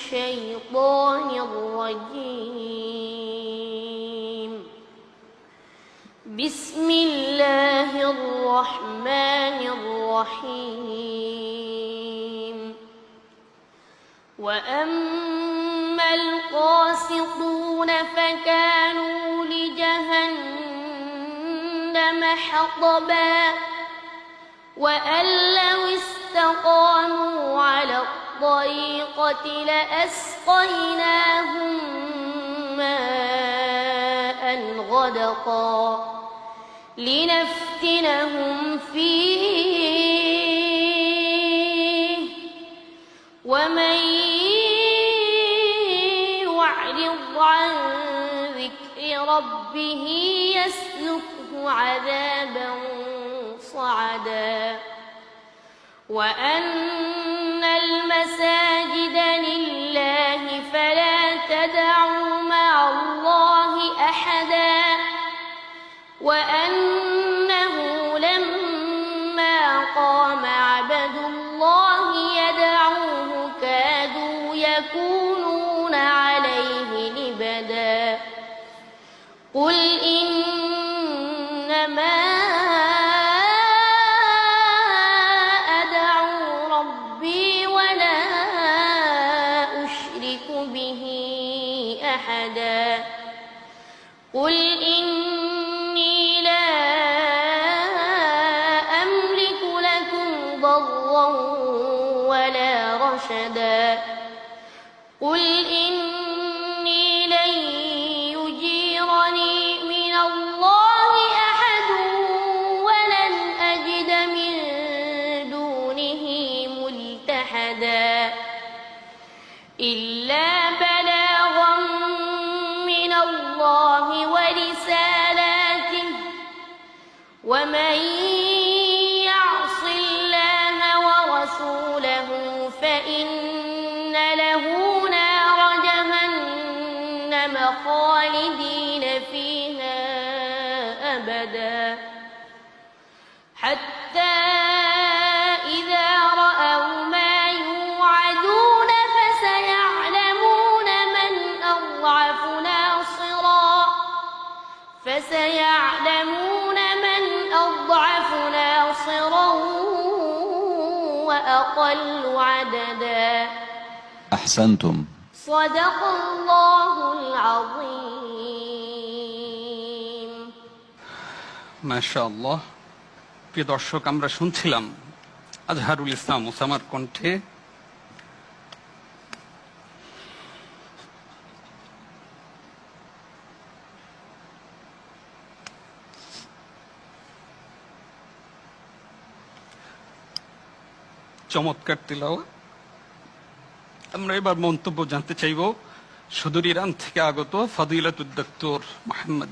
الشيطان الرجيم. بسم الله الرحمن الرحيم. وأما القاسطون فكانوا لجهنم حطبا وأن لو استقاموا على الطريقة لأسقيناهم ماء غدقا لنفتنهم فيه ومن يعرض عن ذكر ربه يسلكه عذابا صعدا. وأن المساجد لله فلا تدعوا مع الله أحدا وأنه لما قام عبد الله يدعوه كادوا يكونون عليه لبدا. قل إنما أدعو ربي ولا أشرك به أحدا. قل إني لا أملك لكم ضرا ولا رشدا. قل إني لن يجيرني من الله أحد ولن أجد من دونه ملتحدا إلا بلاغا من الله ورسالاته ومن يعص الله ورسوله فإن له نار جهنم خالدين فيها أبدا. حتى إذا رأوا ما يوعدون فسيعلمون من أضعف ناصرا وأقل عددا. أحسنتم. صدق الله العظيم. মাশাআল্লাহ। প্রিয় দর্শক, আমরা শুনছিলাম আজহারুল ইসলাম ওসামার কণ্ঠে চমৎকার তিলাওয়াত। আমরা এবার মন্তব্য জানতে চাইব সুদূর ইরান থেকে আগত ফদিলাতুদ ডক্টর মোহাম্মদ